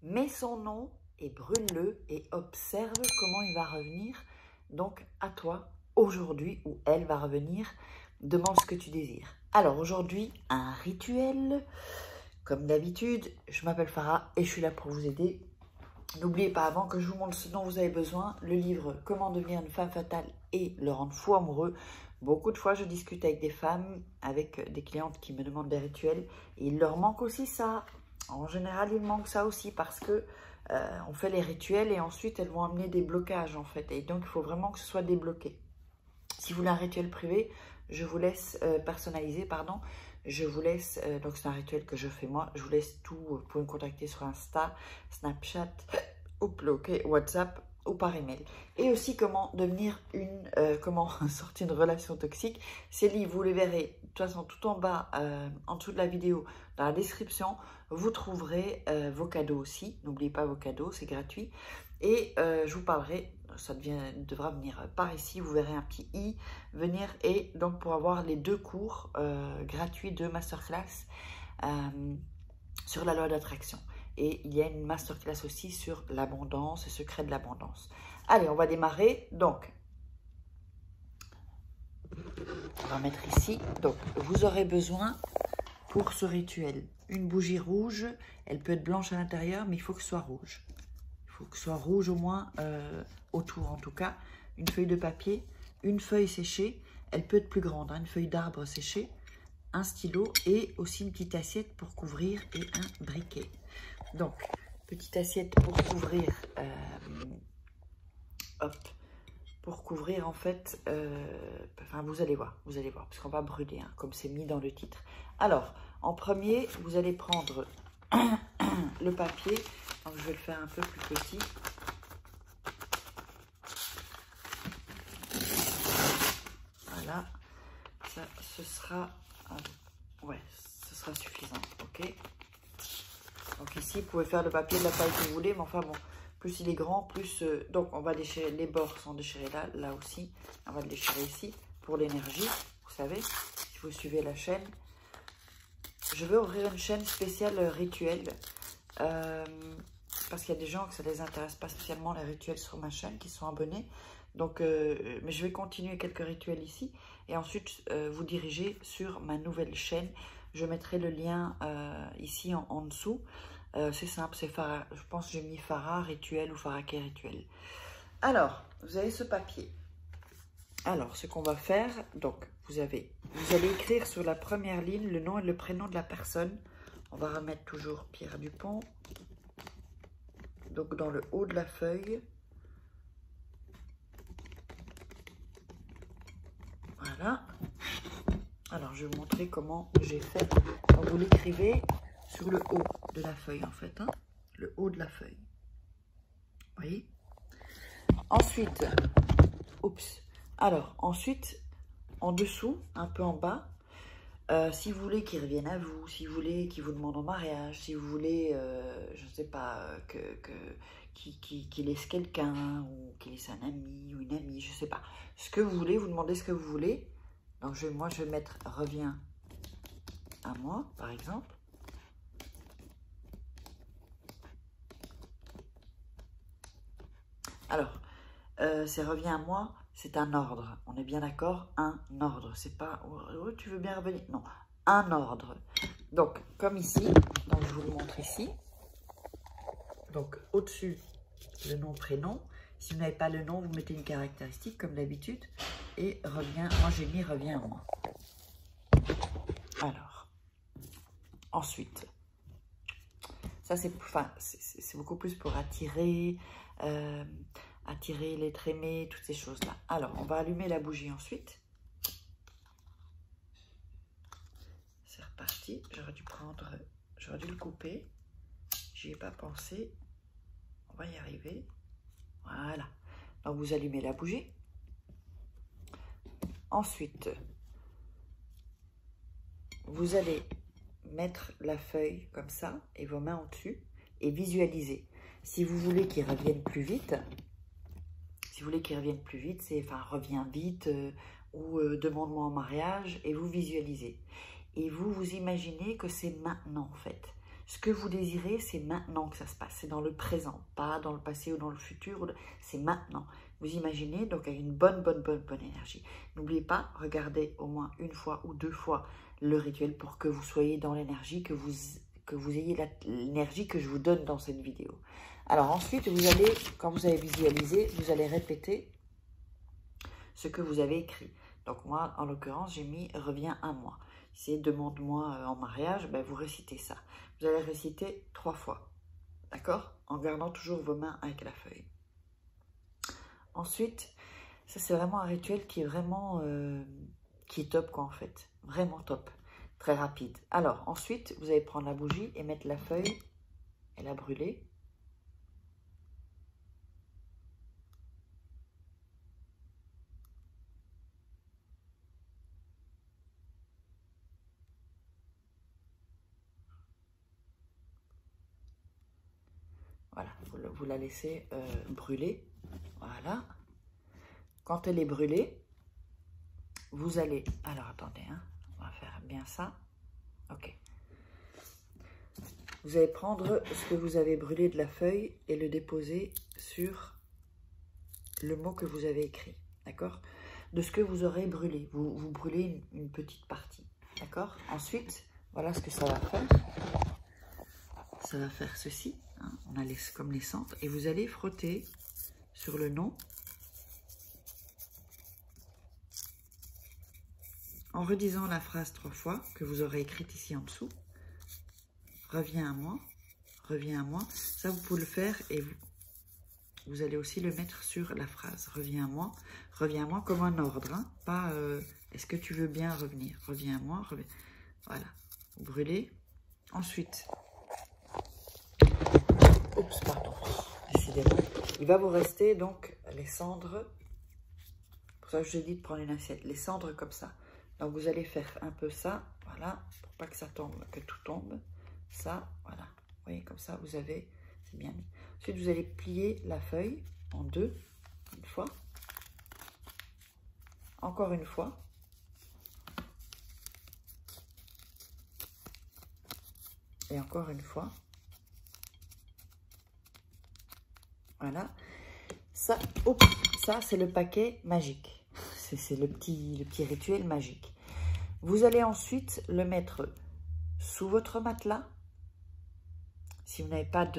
mets son nom et brûle-le et observe comment il va revenir donc à toi aujourd'hui, où elle va revenir. Demande ce que tu désires. Alors aujourd'hui, un rituel. Comme d'habitude, je m'appelle Farah et je suis là pour vous aider. N'oubliez pas, avant que je vous montre ce dont vous avez besoin, le livre « Comment devenir une femme fatale et le rendre fou amoureux ». Beaucoup de fois, je discute avec des femmes, avec des clientes qui me demandent des rituels. Et il leur manque aussi ça. En général, il manque ça aussi parce que on fait les rituels et ensuite, elles vont amener des blocages en fait. Et donc, il faut vraiment que ce soit débloqué. Si vous voulez un rituel privé, je vous laisse personnaliser, pardon. Je vous laisse, donc c'est un rituel que je fais moi, je vous laisse tout, vous pouvez me contacter sur Insta, Snapchat, WhatsApp ou par email. Et aussi comment devenir comment sortir une relation toxique. Ces livres, vous les verrez de toute façon tout en bas, en dessous de la vidéo, dans la description, vous trouverez vos cadeaux aussi. N'oubliez pas vos cadeaux, c'est gratuit. Et je vous parlerai, ça devra venir par ici, vous verrez un petit i, venir, et donc pour avoir les 2 cours gratuits de masterclass sur la loi d'attraction. Et il y a une masterclass aussi sur l'abondance, le secret de l'abondance. Allez, on va démarrer. Donc, on va mettre ici. Donc, vous aurez besoin pour ce rituel une bougie rouge. Elle peut être blanche à l'intérieur, mais il faut que ce soit rouge. Il faut que ce soit rouge au moins autour en tout cas. Une feuille de papier, une feuille séchée. Elle peut être plus grande, hein, une feuille d'arbre séchée. Un stylo et aussi une petite assiette pour couvrir et un briquet. Donc, petite assiette pour couvrir, pour couvrir en fait, enfin vous allez voir, parce qu'on va brûler, hein, comme c'est mis dans le titre. Alors, en premier, vous allez prendre le papier, donc je vais le faire un peu plus petit. Voilà, ça, ce sera, ouais, ce sera suffisant, ok. Donc ici, vous pouvez faire le papier de la taille que vous voulez, mais enfin bon, plus il est grand, plus... donc on va déchirer, les bords sont déchirés là, là aussi. On va le déchirer ici pour l'énergie, vous savez, si vous suivez la chaîne. Je vais ouvrir une chaîne spéciale rituel, parce qu'il y a des gens que ça ne les intéresse pas spécialement les rituels sur ma chaîne, qui sont abonnés. Donc, mais je vais continuer quelques rituels ici, et ensuite vous diriger sur ma nouvelle chaîne. Je mettrai le lien ici en dessous. C'est simple, c'est Farah. Je pense que j'ai mis Farah rituel ou Farah rituel. Alors, vous avez ce papier. Alors, ce qu'on va faire, donc, vous allez écrire sur la première ligne le nom et le prénom de la personne. On va remettre toujours Pierre Dupont. Donc, dans le haut de la feuille. Voilà. Alors, je vais vous montrer comment j'ai fait. Donc, vous l'écrivez sur le haut de la feuille, en fait. Hein, le haut de la feuille. Vous voyez? Ensuite, oups. Alors, ensuite, en dessous, un peu en bas, si vous voulez qu'il revienne à vous, si vous voulez qu'il vous demande en mariage, si vous voulez, je ne sais pas, qu'il laisse quelqu'un, ou qu'il laisse un ami ou une amie, je ne sais pas. Ce que vous voulez, vous demandez ce que vous voulez. Donc, moi, je vais mettre « Reviens à moi », par exemple. Alors, c'est « Reviens à moi », c'est un ordre. On est bien d'accord? Un ordre. C'est pas oh, « Tu veux bien revenir ?» Non, un ordre. Donc, comme ici, donc je vous le montre ici. Donc, au-dessus, le nom, prénom. Si vous n'avez pas le nom, vous mettez une caractéristique, comme d'habitude. Et reviens, moi j'ai mis « Reviens à moi ». Alors, ensuite, ça c'est beaucoup plus pour attirer, attirer l'être aimé, toutes ces choses-là. Alors, on va allumer la bougie ensuite. C'est reparti. J'aurais dû le couper. J'y ai pas pensé. On va y arriver. Voilà. Donc, vous allumez la bougie. Ensuite, vous allez mettre la feuille comme ça et vos mains au-dessus et visualiser. Si vous voulez qu'il revienne plus vite, c'est enfin reviens vite ou demande-moi en mariage, et vous visualisez. Et vous imaginez que c'est maintenant en fait. Ce que vous désirez, c'est maintenant que ça se passe. C'est dans le présent, pas dans le passé ou dans le futur. C'est maintenant. Vous imaginez, donc avec une bonne énergie. N'oubliez pas, regardez au moins une fois ou 2 fois le rituel pour que vous soyez dans l'énergie, que vous ayez l'énergie que je vous donne dans cette vidéo. Alors ensuite, vous allez, quand vous avez visualisé, vous allez répéter ce que vous avez écrit. Donc moi, en l'occurrence, j'ai mis « reviens à moi ». Si demande-moi en mariage, ben vous récitez ça. Vous allez réciter 3 fois, d'accord? En gardant toujours vos mains avec la feuille. Ensuite, ça c'est vraiment un rituel qui est vraiment, qui est top quoi en fait. Vraiment top, très rapide. Alors ensuite, vous allez prendre la bougie et mettre la feuille et la brûler. Voilà, vous la laissez brûler. Voilà. Quand elle est brûlée, vous allez... Alors, attendez, hein, on va faire bien ça. Ok. Vous allez prendre ce que vous avez brûlé de la feuille et le déposer sur le mot que vous avez écrit. D'accord? De ce que vous aurez brûlé. Vous brûlez une petite partie. D'accord? Ensuite, voilà ce que ça va faire. Ça va faire ceci. Hein, on a comme les centres. Et vous allez frotter sur le nom. En redisant la phrase 3 fois que vous aurez écrite ici en dessous. Reviens à moi. Reviens à moi. Ça, vous pouvez le faire et vous allez aussi le mettre sur la phrase. Reviens à moi comme un ordre. Hein, pas est-ce que tu veux bien revenir? Reviens à moi. Reviens. Voilà. Vous brûlez. Ensuite. Oups, pardon. Décidément. Il va vous rester donc les cendres. Pour ça que je dis de prendre une assiette. Les cendres comme ça. Donc vous allez faire un peu ça. Voilà. Pour pas que ça tombe, que tout tombe. Ça, voilà. Vous voyez, comme ça, vous avez... C'est bien mis. Ensuite, vous allez plier la feuille en 2. Une fois. Encore une fois. Et encore une fois. Voilà. Ça, ça c'est le paquet magique. C'est le petit rituel magique. Vous allez ensuite le mettre sous votre matelas. Si vous n'avez pas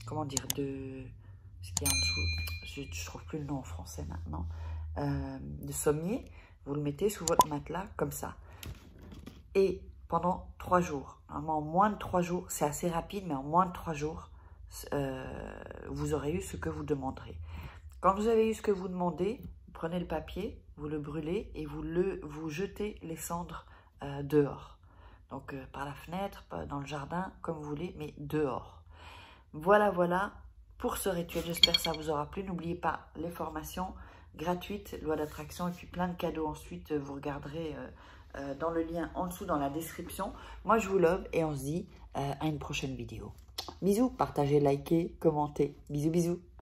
comment dire, ce qui est en dessous, je trouve plus le nom en français maintenant, de sommier, vous le mettez sous votre matelas comme ça. Et pendant 3 jours, en moins de 3 jours, c'est assez rapide, mais en moins de 3 jours, vous aurez eu ce que vous demanderez. Quand vous avez eu ce que vous demandez, vous prenez le papier, vous le brûlez et vous jetez les cendres dehors. Donc par la fenêtre, dans le jardin, comme vous voulez, mais dehors. Voilà pour ce rituel. J'espère que ça vous aura plu. N'oubliez pas les formations gratuites, loi d'attraction et puis plein de cadeaux ensuite. Vous regarderez dans le lien en dessous dans la description. Moi, je vous love et on se dit à une prochaine vidéo. Bisous, partagez, likez, commentez. Bisous, bisous.